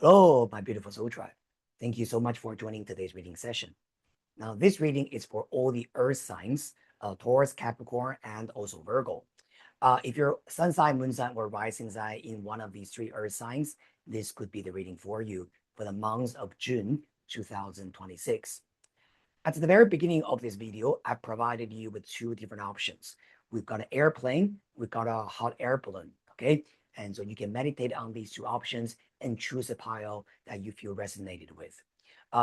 Hello, my beautiful soul tribe. Thank you so much for joining today's reading session. Now, this reading is for all the earth signs, Taurus, Capricorn, and also Virgo. If your sun sign, moon sign, or rising sign in one of these three earth signs, this could be the reading for you for the month of June 2026. At the very beginning of this video, I provided you with two different options. We've got an airplane, we've got a hot air balloon, okay? And so you can meditate on these two options and choose a pile that you feel resonated with.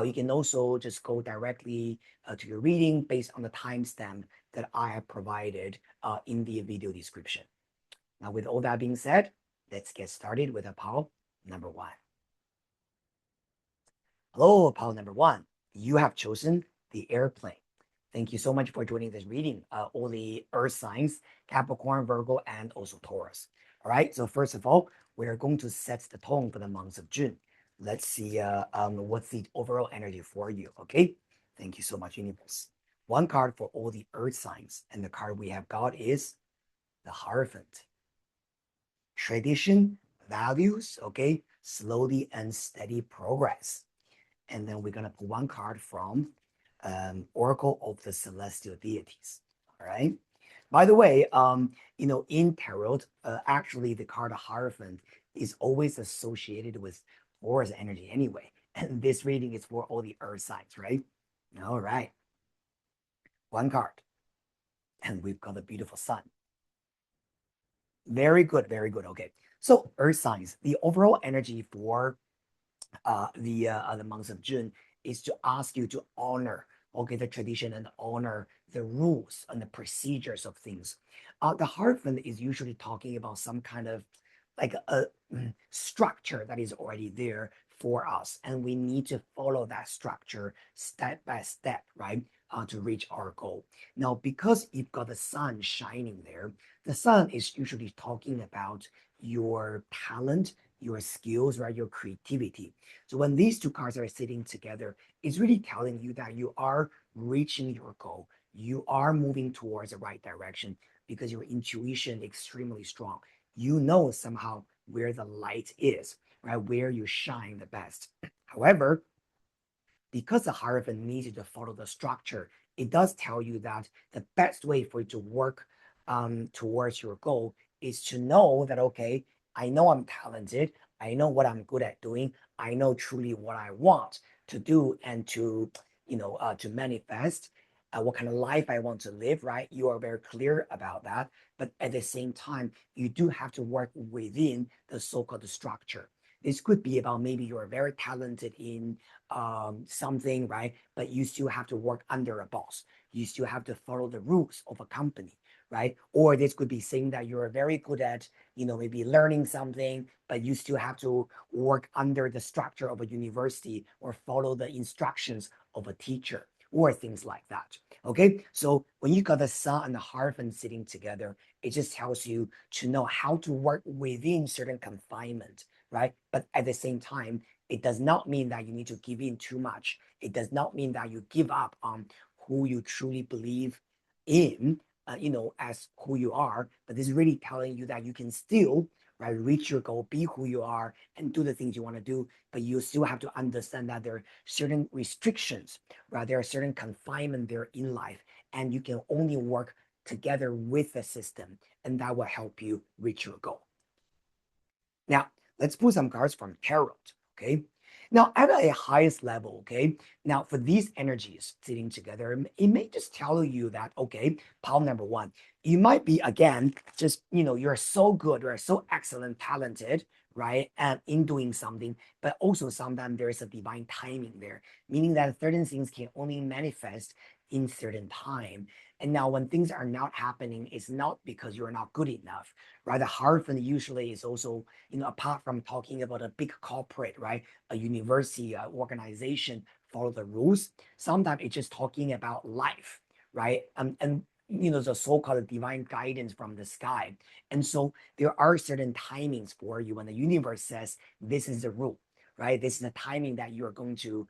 You can also just go directly to your reading based on the timestamp that I have provided in the video description. Now, with all that being said, let's get started with a pile number one. Hello, pile number one. You have chosen the airplane. Thank you so much for joining this reading. All the earth signs, Capricorn, Virgo, and also Taurus. All right, so first of all, we're going to set the tone for the month of June. Let's see what's the overall energy for you, okay? Thank you so much, universe. One card for all the earth signs, and the card we have got is the Hierophant. Tradition, values, okay? Slowly and steady progress. And then we're going to put one card from Oracle of the Celestial Deities, all right? By the way, in tarot, actually the card Hierophant is always associated with Taurus energy anyway. And this reading is for all the earth signs, right? All right. One card. And we've got a beautiful sun. Very good, very good. Okay. So earth signs, the overall energy for the month of June is to ask you to honor the tradition and honor the rules and the procedures of things. The Hierophant is usually talking about some kind of like a structure that is already there for us, and we need to follow that structure step by step, right, to reach our goal. Now, because you've got the sun shining there, the sun is usually talking about your talent, your skills, right, your creativity. So when these two cards are sitting together, it's really telling you that you are reaching your goal. You are moving towards the right direction because your intuition is extremely strong. You know somehow where the light is, right, where you shine the best. However, because the Hierophant needs you to follow the structure, it does tell you that the best way for you to work towards your goal is to know that, okay, I know I'm talented. I know what I'm good at doing. I know truly what I want to do and to manifest what kind of life I want to live, right? You are very clear about that. But at the same time, you do have to work within the so-called structure. This could be about maybe you're very talented in something, right? But you still have to work under a boss. You still have to follow the rules of a company, right? Or this could be saying that you're very good at, maybe learning something, but you still have to work under the structure of a university or follow the instructions of a teacher or things like that. Okay, so when you got the sun and the Hierophant sitting together, it just tells you to know how to work within certain confinement, right? But at the same time, it does not mean that you need to give in too much. It does not mean that you give up on who you truly believe in, as who you are. But this is really telling you that you can still, right, reach your goal, be who you are, and do the things you want to do. But you still have to understand that there are certain restrictions, right? There are certain confinement there in life, and you can only work together with the system, and that will help you reach your goal. Now, let's pull some cards from tarot, okay? Now, at a highest level, okay, now for these energies sitting together, it may just tell you that, okay, pile number one, you might be, again, just, you're so good, you're so excellent, talented, right, and in doing something, but also sometimes there is a divine timing there, meaning that certain things can only manifest in certain time. And now when things are not happening, it's not because you're not good enough, right? The Hierophant usually is also, apart from talking about a big corporate, right, a university organization, follow the rules, sometimes it's just talking about life, right? And the so-called divine guidance from the sky. And so there are certain timings for you when the universe says this is the rule, right? This is the timing that you're going to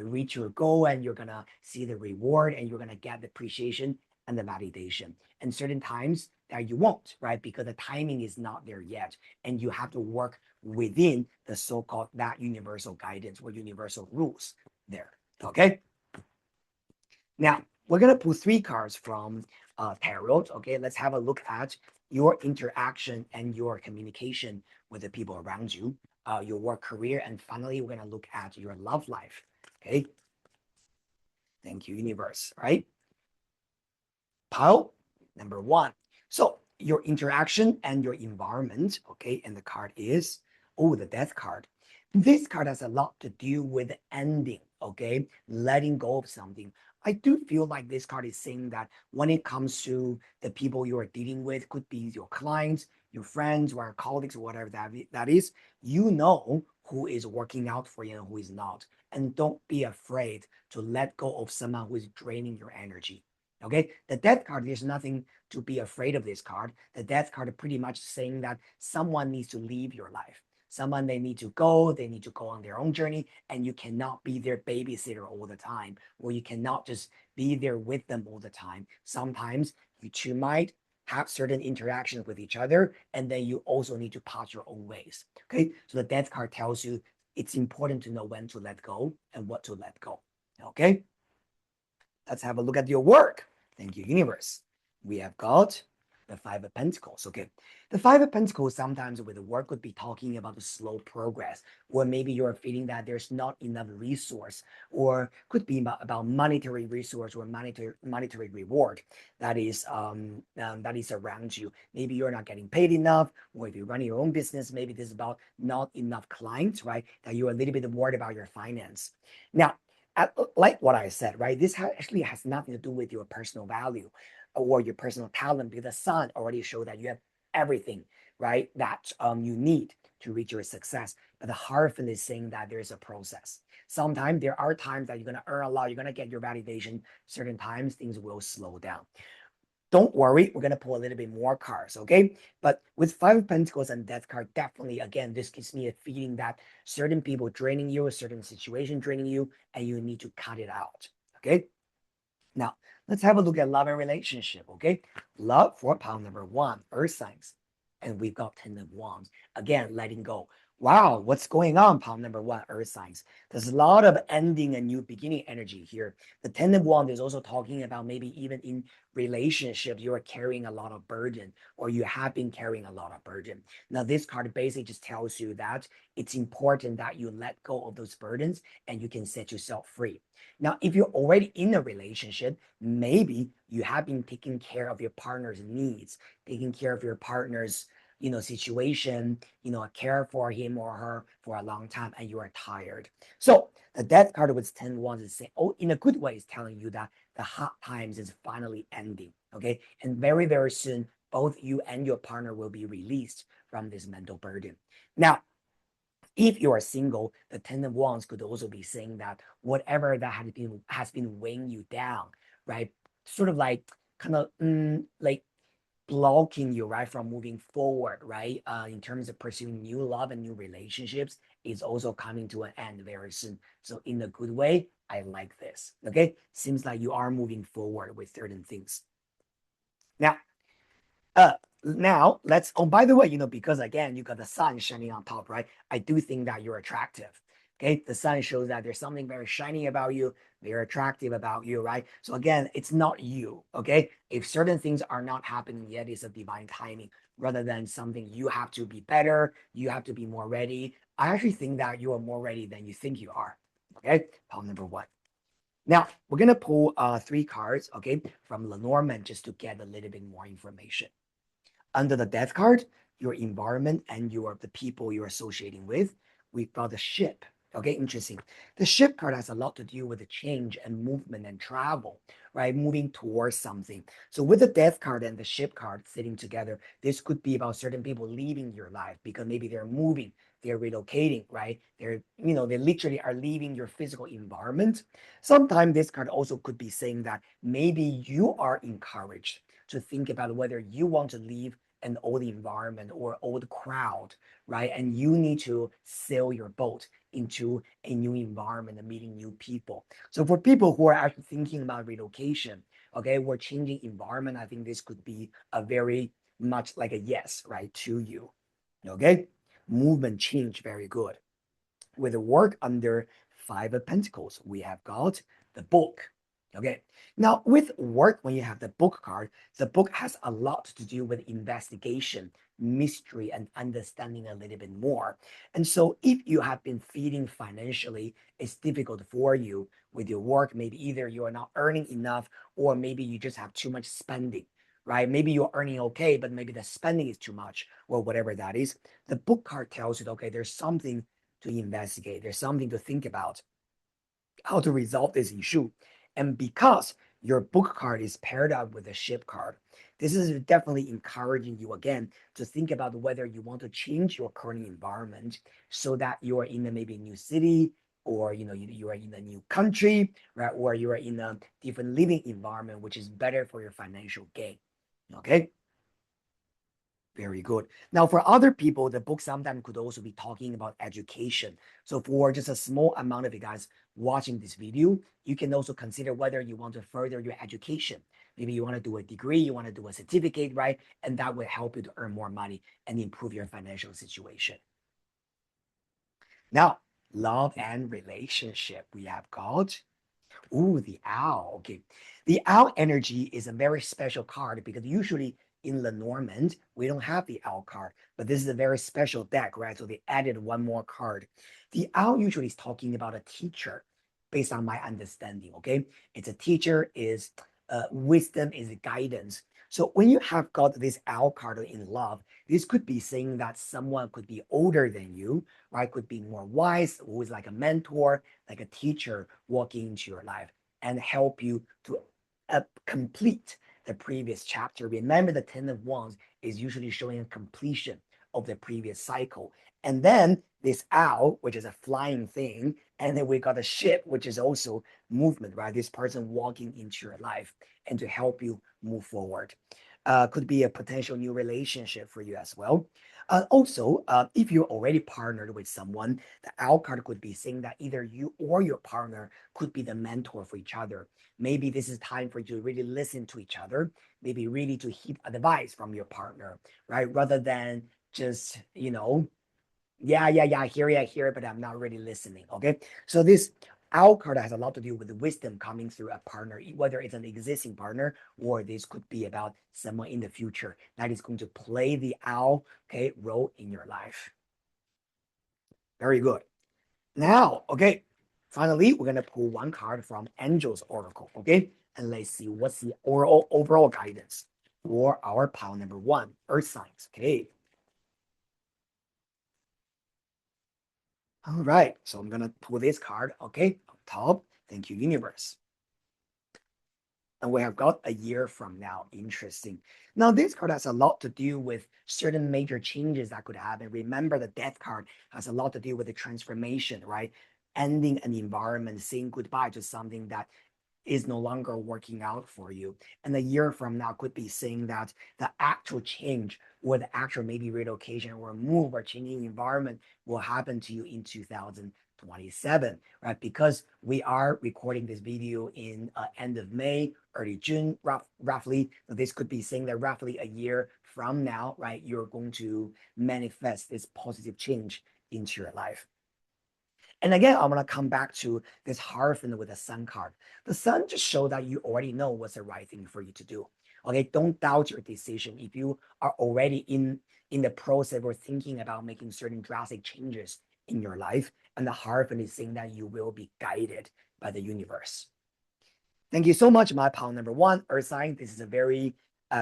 reach your goal, and you're gonna see the reward, and you're gonna get the appreciation and the validation. And certain times that you won't, right? Because the timing is not there yet. And you have to work within the so-called that universal guidance or universal rules there. Okay. Now we're gonna pull 3 cards from tarot. Okay, let's have a look at your interaction and your communication with the people around you, your work career, and finally we're gonna look at your love life. Okay, thank you, universe. Right, pile number 1. So your interaction and your environment. Okay, and the card is the death card. This card has a lot to do with ending. Okay, letting go of something. I do feel like this card is saying that when it comes to the people you are dealing with, could be your clients, your friends, or colleagues, or whatever that is, you know who is working out for you and who is not. And don't be afraid to let go of someone who is draining your energy. Okay, the death card, there's nothing to be afraid of this card. The death card is pretty much saying that someone needs to leave your life. Someone they need to go on their own journey, and you cannot be their babysitter all the time, or you cannot just be there with them all the time. Sometimes you two might have certain interactions with each other, and then you also need to part your own ways. Okay, so the death card tells you it's important to know when to let go and what to let go. Okay, let's have a look at your work. Thank you, universe. We have got the 5 of Pentacles. Okay, the 5 of Pentacles sometimes with the work could be talking about the slow progress, or maybe you're feeling that there's not enough resource, or could be about monetary resource or monetary reward that is around you. Maybe you're not getting paid enough, or if you're running your own business, maybe this is about not enough clients, right? That you're a little bit worried about your finance. Now, like what I said, right? This actually has nothing to do with your personal value or your personal talent, because the sun already showed that you have everything, right? That you need to reach your success. But the Hierophant is saying that there's a process. Sometimes there are times that you're going to earn a lot, you're going to get your validation. Certain times things will slow down. Don't worry, we're going to pull a little bit more cards, okay? But with 5 of Pentacles and Death card, definitely, again, this gives me a feeling that certain people draining you, a certain situation draining you, and you need to cut it out, okay? Now, let's have a look at love and relationship, okay? Love for pile number 1, Earth signs. And we've got 10 of Wands. Again, letting go. Wow, what's going on, pile number 1, Earth signs? There's a lot of ending and new beginning energy here. The 10 of Wands is also talking about maybe even in relationships, you are carrying a lot of burden, or you have been carrying a lot of burden. Now, this card basically just tells you that it's important that you let go of those burdens and you can set yourself free. Now, if you're already in a relationship, maybe you have been taking care of your partner's needs, taking care of your partner's situation, care for him or her for a long time, and you are tired. So the death card with 10 wands is saying, in a good way, is telling you that the hard times is finally ending. Okay, and very, very soon, both you and your partner will be released from this mental burden. Now, if you are single, the 10 of Wands could also be saying that whatever that has been weighing you down, right? Sort of like kind of like blocking you, right, from moving forward, right? In terms of pursuing new love and new relationships, is also coming to an end very soon. So in a good way, I like this. Okay, seems like you are moving forward with certain things. Now, now let's, by the way, because again, you got the sun shining on top, right? I do think that you're attractive. Okay, the sun shows that there's something very shiny about you, very attractive about you, right? So again, it's not you. Okay, if certain things are not happening yet, it's a divine timing rather than something you have to be better, you have to be more ready. I actually think that you are more ready than you think you are. Okay, pile number 1. Now we're gonna pull 3 cards, okay, from Lenormand, just to get a little bit more information. Under the death card, your environment and the people you're associating with, we've got the ship. Okay, interesting. The ship card has a lot to do with the change and movement and travel, right? Moving towards something. So with the death card and the ship card sitting together, this could be about certain people leaving your life because maybe they're moving, they're relocating, right? They literally are leaving your physical environment. Sometimes this card also could be saying that maybe you are encouraged to think about whether you want to leave an old environment or old crowd, right? And you need to sail your boat into a new environment and meeting new people. So for people who are actually thinking about relocation, okay, or changing environment, I think this could be a very much like a yes, right, to you. Okay, movement change, very good. With the work under Five of Pentacles, we have got the book. Okay, now with work, when you have the book card, the book has a lot to do with investigation, mystery, and understanding a little bit more. And so if you have been feeling financially, it's difficult for you with your work. Maybe either you are not earning enough, or maybe you just have too much spending, right? Maybe you're earning okay, but maybe the spending is too much, or whatever that is. The book card tells you, okay, there's something to investigate. There's something to think about how to resolve this issue. And because your book card is paired up with the ship card, this is definitely encouraging you again to think about whether you want to change your current environment so that you are in maybe a new city, or you are in a new country, right? Or you are in a different living environment, which is better for your financial gain. Okay. Very good. Now, for other people, the book sometimes could also be talking about education. So for just a small amount of you guys watching this video, you can also consider whether you want to further your education. Maybe you want to do a degree, you want to do a certificate, right? And that will help you to earn more money and improve your financial situation. Now, love and relationship, we have got the owl. Okay. The owl energy is a very special card because usually in Lenormand, we don't have the owl card, but this is a very special deck, right? So they added one more card. The owl usually is talking about a teacher based on my understanding. Okay. It's a teacher, is wisdom, is guidance. So when you have got this owl card in love, this could be saying that someone could be older than you, right? Could be more wise, who is like a mentor, like a teacher walking into your life and help you to complete the previous chapter. Remember, the Ten of Wands is usually showing a completion of the previous cycle. And then this owl, which is a flying thing, and then we got a ship, which is also movement, right? This person walking into your life and to help you move forward. Could be a potential new relationship for you as well. Also, if you're already partnered with someone, the owl card could be saying that either you or your partner could be the mentor for each other. Maybe this is time for you to really listen to each other, maybe really to heed advice from your partner, right? Rather than just, yeah, I hear it, but I'm not really listening. Okay. So this owl card has a lot to do with the wisdom coming through a partner, whether it's an existing partner or this could be about someone in the future that is going to play the owl, okay, role in your life. Very good. Now, okay, finally, we're gonna pull one card from Angel's Oracle, okay, and let's see what's the overall guidance for our pile number one, Earth signs. Okay. All right, so I'm gonna pull this card, okay, on top. Thank you, universe. And we have got a year from now. Interesting. Now, this card has a lot to do with certain major changes that could happen. Remember, the death card has a lot to do with the transformation, right? Ending an environment, saying goodbye to something that is no longer working out for you. And a year from now could be saying that the actual change or the actual maybe relocation or move or changing environment will happen to you in 2027, right? Because we are recording this video in end of May, early June, roughly. So this could be saying that roughly a year from now, right, you're going to manifest this positive change into your life. And again, I'm gonna come back to this Hierophant with the Sun card. The Sun just show that you already know what's the right thing for you to do. Okay, don't doubt your decision. If you are already in the process or thinking about making certain drastic changes in your life, and the Hierophant is saying that you will be guided by the universe. Thank you so much, my pal number one, Earth sign. This is a very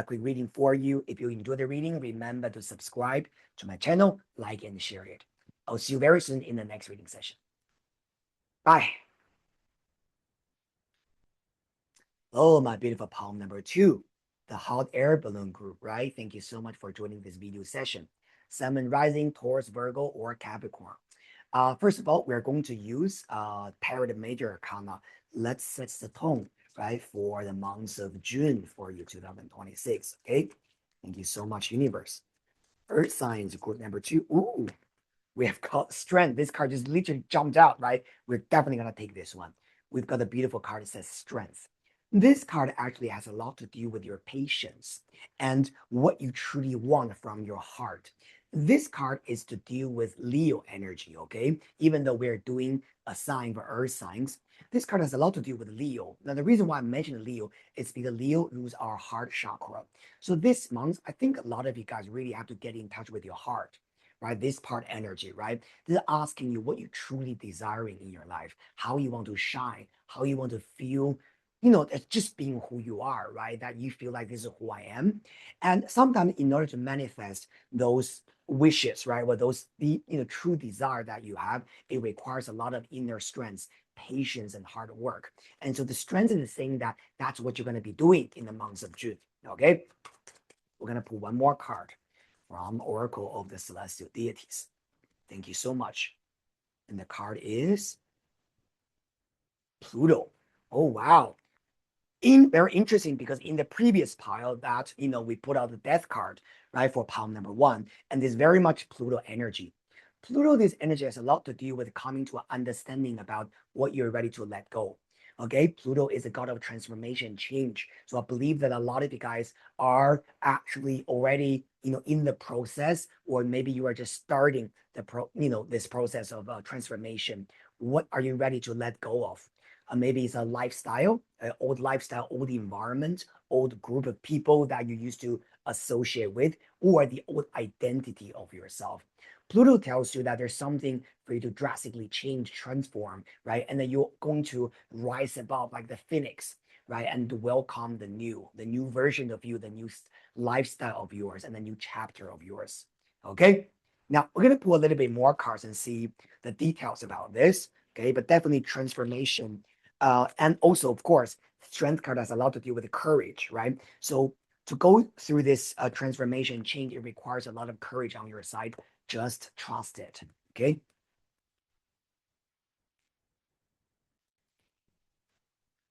quick reading for you. If you enjoy the reading, remember to subscribe to my channel, like and share it. I'll see you very soon in the next reading session. Bye. Oh, my beautiful palm number two, the hot air balloon group, right? Thank you so much for joining this video session. Sun rising, Taurus, Virgo, or Capricorn. First of all, we're going to use Tarot Major Arcana. Let's set the tone, right, for the months of June for you, 2026, okay? Thank you so much, universe. Earth signs, group number 2. Ooh, we have got strength. This card just literally jumped out, right? We're definitely going to take this one. We've got a beautiful card that says strength. This card actually has a lot to do with your patience and what you truly want from your heart. This card is to deal with Leo energy, okay? Even though we're doing a sign for earth signs, this card has a lot to do with Leo. Now, the reason why I mentioned Leo is because Leo rules our heart chakra. So this month, I think a lot of you guys really have to get in touch with your heart, right? This part energy, right? This is asking you what you truly desiring in your life, how you want to shine, how you want to feel, it's just being who you are, right? That you feel like this is who I am. And sometimes in order to manifest those wishes, right? Or those, true desire that you have, it requires a lot of inner strength, patience, and hard work. And so the strength is saying that that's what you're going to be doing in the months of June. Okay. We're going to pull one more card from Oracle of the Celestial Deities. Thank you so much. And the card is Pluto. Oh, wow. Very interesting because in the previous pile that, we put out the death card, right, for pile number 1, and there's very much Pluto energy. Pluto, this energy has a lot to do with coming to an understanding about what you're ready to let go. Okay, Pluto is a god of transformation, change. So I believe that a lot of you guys are actually already, in the process, or maybe you are just starting this process of transformation. What are you ready to let go of? Maybe it's a lifestyle, old environment, old group of people that you used to associate with, or the old identity of yourself. Pluto tells you that there's something for you to drastically change, transform, right? And then you're going to rise above like the phoenix, right? And to welcome the new version of you, the new lifestyle of yours, and the new chapter of yours. Okay. Now we're going to pull a little bit more cards and see the details about this. Okay. But definitely transformation. And also, of course, strength card has a lot to do with the courage, right? So to go through this transformation change, it requires a lot of courage on your side. Just trust it. Okay.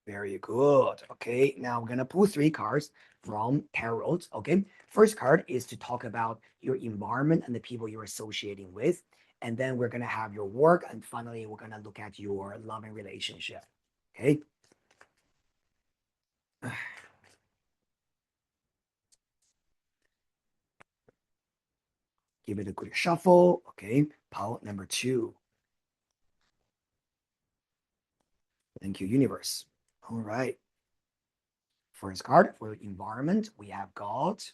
Very good. Okay. Now we're going to pull 3 cards from Tarot. Okay. First card is to talk about your environment and the people you're associating with. And then we're going to have your work. And finally, we're going to look at your love and relationship. Okay. Give it a good shuffle. Okay. Pile number 2. Thank you, universe. All right. First card for environment, we have got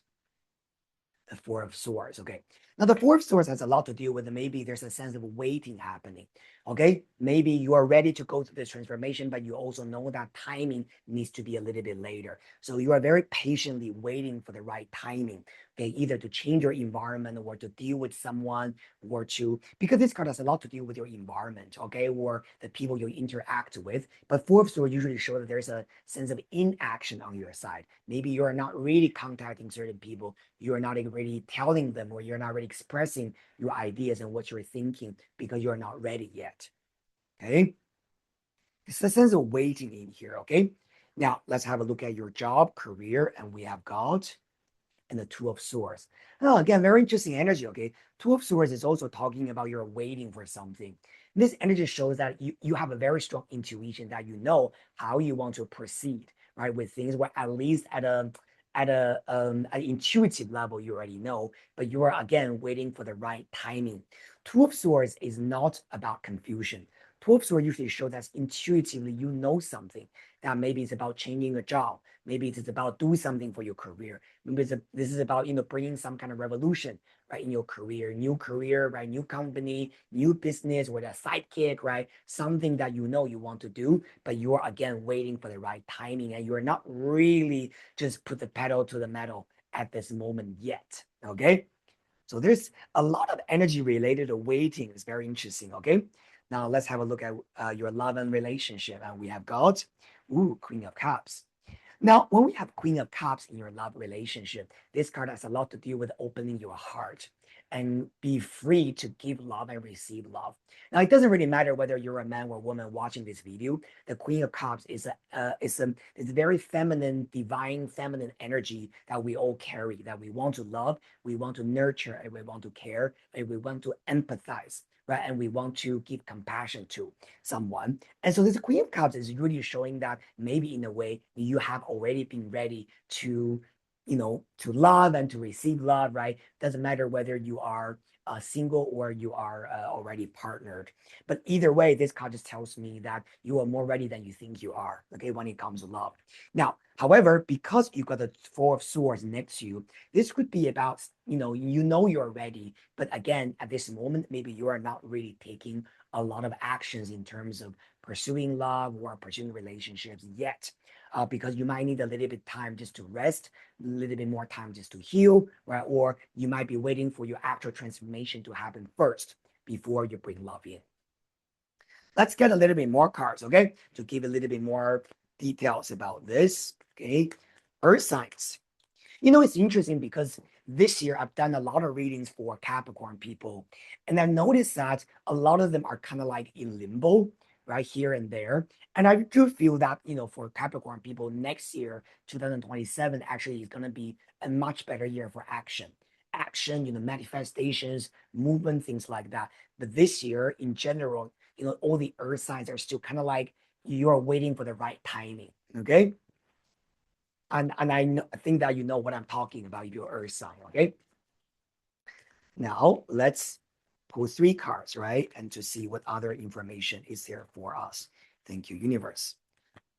the Four of Swords. Okay. Now, the Four of Swords has a lot to do with maybe there's a sense of waiting happening. Okay. Maybe you are ready to go through this transformation, but you also know that timing needs to be a little bit later. So you are very patiently waiting for the right timing. Okay. Either to change your environment or to deal with someone or to, because this card has a lot to do with your environment. Okay. Or the people you interact with. But Four of Swords usually show that there's a sense of inaction on your side. Maybe you are not really contacting certain people. You are not really telling them, or you're not really expressing your ideas and what you're thinking because you're not ready yet. Okay. It's a sense of waiting in here. Okay. Now let's have a look at your job, career, and we have got and the Two of Swords. Oh, again, very interesting energy. Okay. Two of Swords is also talking about you're waiting for something. This energy shows that you have a very strong intuition that you know how you want to proceed, right? With things where at least at an intuitive level, you already know, but you are again waiting for the right timing. Two of Swords is not about confusion. Two of Swords usually show that intuitively you know something, that maybe it's about changing a job, maybe it's about doing something for your career, maybe this is about bringing some kind of revolution, right, in your career, right, new company, new business with a sidekick, right, something that you want to do, but you are again waiting for the right timing, and you are not really just put the pedal to the metal at this moment yet. Okay. So there's a lot of energy related to waiting. It's very interesting. Okay. Now let's have a look at your love and relationship. And we have got, Queen of Cups. Now, when we have Queen of Cups in your love relationship, this card has a lot to do with opening your heart. and be free to give love and receive love. Now, it doesn't really matter whether you're a man or a woman watching this video. The Queen of Cups is a very feminine, divine feminine energy that we all carry, that we want to love, we want to nurture, and we want to care, and we want to empathize, right? And we want to give compassion to someone. And so this Queen of Cups is really showing that maybe in a way you have already been ready to, to love and to receive love, right? Doesn't matter whether you are single or you are already partnered. But either way, this card just tells me that you are more ready than you think you are, okay, when it comes to love. Now, however, because you got the Four of Swords next to you, this could be about, you're ready. But again, at this moment, maybe you are not really taking a lot of actions in terms of pursuing love or pursuing relationships yet. Because you might need a little bit time just to rest, a little bit more time just to heal, right? Or you might be waiting for your actual transformation to happen first before you bring love in. Let's get a little bit more cards, okay? To give a little bit more details about this, okay? Earth signs. It's interesting because this year I've done a lot of readings for Capricorn people, and I've noticed that a lot of them are kind of like in limbo, right here and there. And I do feel that, for Capricorn people, next year, 2027, actually is going to be a much better year for action. Action, manifestations, movement, things like that. But this year, in general, all the earth signs are still kind of like you're waiting for the right timing, okay? And I think that you know what I'm talking about, your earth sign, okay? Now, let's pull 3 cards, right? And to see what other information is there for us. Thank you, universe.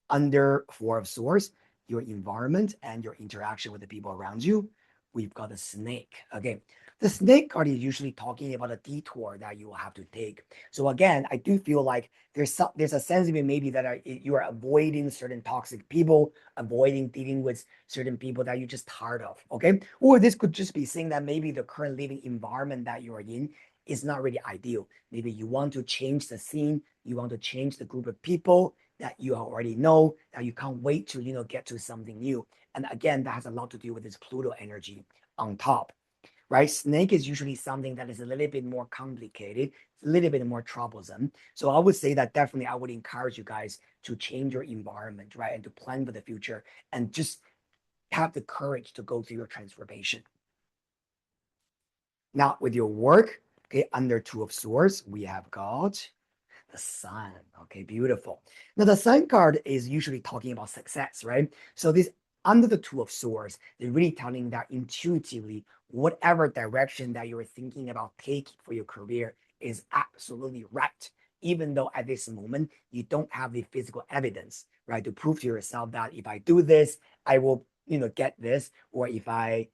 Under Four of Swords, your environment and your interaction with the people around you, we've got a snake. Okay. The snake card is usually talking about a detour that you will have to take. So again, I do feel like there's a sense of it maybe that you are avoiding certain toxic people, avoiding dealing with certain people that you're just tired of. Okay. Or this could just be saying that maybe the current living environment that you are in is not really ideal. Maybe you want to change the scene, you want to change the group of people that you already know, that you can't wait to, get to something new. And again, that has a lot to do with this Pluto energy on top, right? Snake is usually something that is a little bit more complicated, a little bit more troublesome. So I would say that definitely I would encourage you guys to change your environment, right? And to plan for the future and just have the courage to go through your transformation. Now, with your work, okay, under Two of Swords, we have got the sun. Okay, beautiful. Now, the sun card is usually talking about success, right? So this under the Two of Swords, they're really telling that intuitively, whatever direction that you're thinking about taking for your career is absolutely right. Even though at this moment you don't have the physical evidence, right, to prove to yourself that if I do this, I will, get this, or if I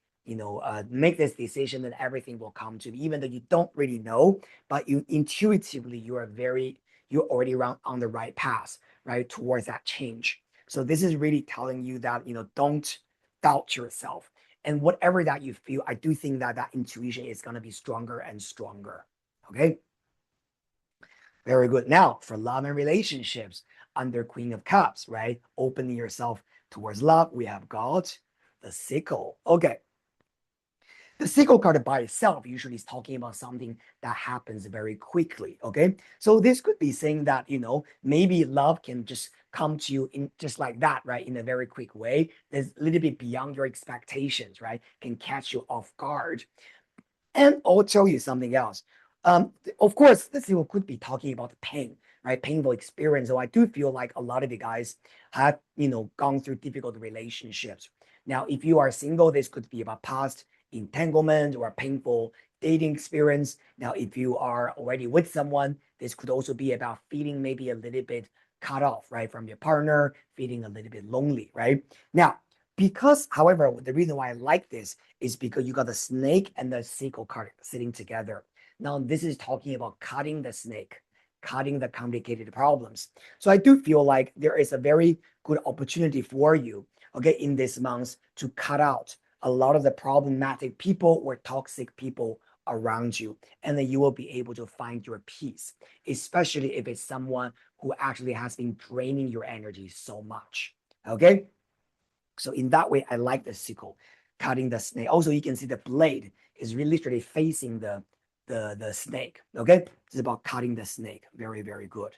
make this decision, then everything will come to me, even though you don't really know, but you intuitively, you're already on the right path, right, towards that change. So this is really telling you that, don't doubt yourself. And whatever that you feel, I do think that that intuition is going to be stronger and stronger. Okay. Very good. Now, for love and relationships, under Queen of Cups, right? Opening yourself towards love, we have got the sickle. Okay. The sickle card by itself usually is talking about something that happens very quickly. Okay. So this could be saying that, maybe love can just come to you in just like that, right? In a very quick way. That's a little bit beyond your expectations, right? Can catch you off guard. And I'll tell you something else. Of course, this could be talking about the pain, right? Painful experience. So I do feel like a lot of the guys have, gone through difficult relationships. Now, if you are single, this could be about past entanglement or painful dating experience. Now, if you are already with someone, this could also be about feeling maybe a little bit cut off, right, from your partner, feeling a little bit lonely, right? Now, because, however, the reason why I like this is because you got the snake and the sickle card sitting together. Now, this is talking about cutting the snake, cutting the complicated problems. So I do feel like there is a very good opportunity for you, okay, in this month to cut out a lot of the problematic people or toxic people around you. And then you will be able to find your peace, especially if it's someone who actually has been draining your energy so much. Okay. So in that way, I like the sickle, cutting the snake. Also, you can see the blade is really literally facing the snake. Okay, it's about cutting the snake. Very, very good.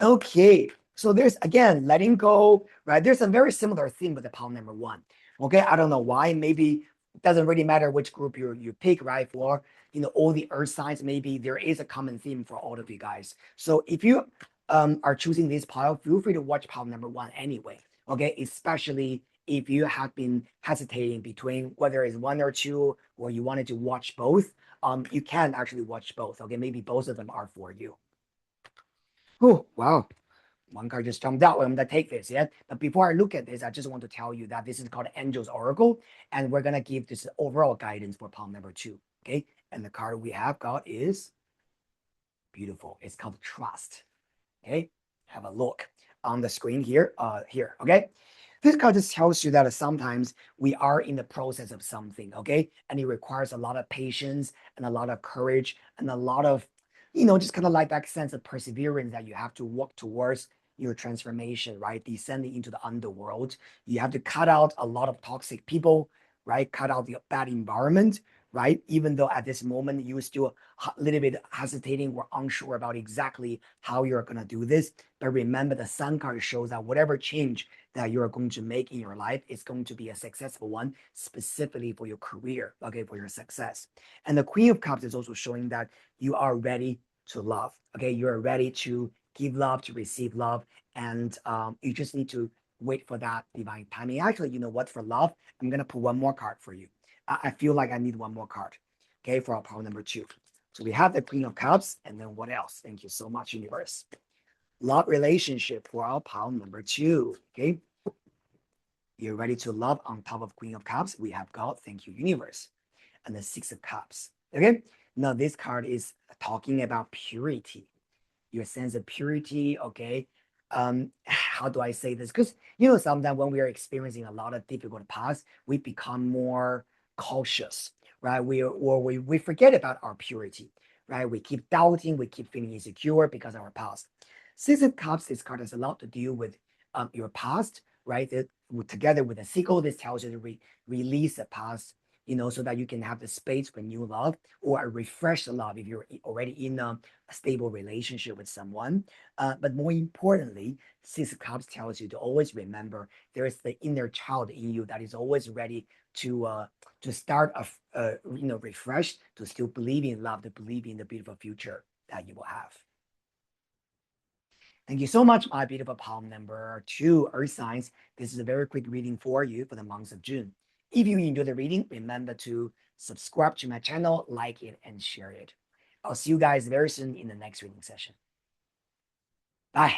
Okay, so there's again letting go, right? There's a very similar theme with the pound number one. Okay, I don't know why. Maybe it doesn't really matter which group you pick, right? For all the earth signs, maybe there is a common theme for all of you guys. So if you are choosing this pile, feel free to watch pile number one anyway. Okay, especially if you have been hesitating between whether it's one or two, or you wanted to watch both. You can actually watch both. Okay, maybe both of them are for you. Oh, wow. One card just jumped out. I'm going to take this, yeah? But before I look at this, I just want to tell you that this is called Angel's Oracle, and we're going to give this overall guidance for palm number two, okay? And the card we have got is beautiful. It's called Trust, okay? Have a look on the screen here, okay? This card just tells you that sometimes we are in the process of something, okay? And it requires a lot of patience and a lot of courage and a lot of just kind of like that sense of perseverance that you have to walk towards your transformation, right? Descending into the underworld. You have to cut out a lot of toxic people, right? Cut out the bad environment, right? Even though at this moment you're still a little bit hesitating or unsure about exactly how you're going to do this. But remember, the Sun card shows that whatever change that you're going to make in your life is going to be a successful one, specifically for your career, okay, for your success. And the Queen of Cups is also showing that you are ready to love, okay? You're ready to give love, to receive love, and you just need to wait for that divine timing. Actually, you know what? For love, I'm going to put one more card for you. I feel like I need one more card, okay, for our power number two. So we have the Queen of Cups, and then what else? Thank you so much, universe. Love relationship for our power number two, okay? You're ready to love on top of Queen of Cups. We have got, thank you, universe, and the Six of Cups, okay? Now this card is talking about purity, your sense of purity, okay? How do I say this? Because sometimes when we are experiencing a lot of difficult past, we become more cautious, right? We forget about our purity, right? We keep doubting, we keep feeling insecure because of our past. Six of Cups, this card has a lot to do with your past, right? Together with the sickle, this tells you to release the past, so that you can have the space for new love or a refreshed love if you're already in a stable relationship with someone. But more importantly, Six of Cups tells you to always remember there is the inner child in you that is always ready to start refreshed, to still believe in love, to believe in the beautiful future that you will have. Thank you so much, my beautiful palm number two earth signs. This is a very quick reading for you for the month of June. If you enjoy the reading, remember to subscribe to my channel, like it, and share it. I'll see you guys very soon in the next reading session. Bye.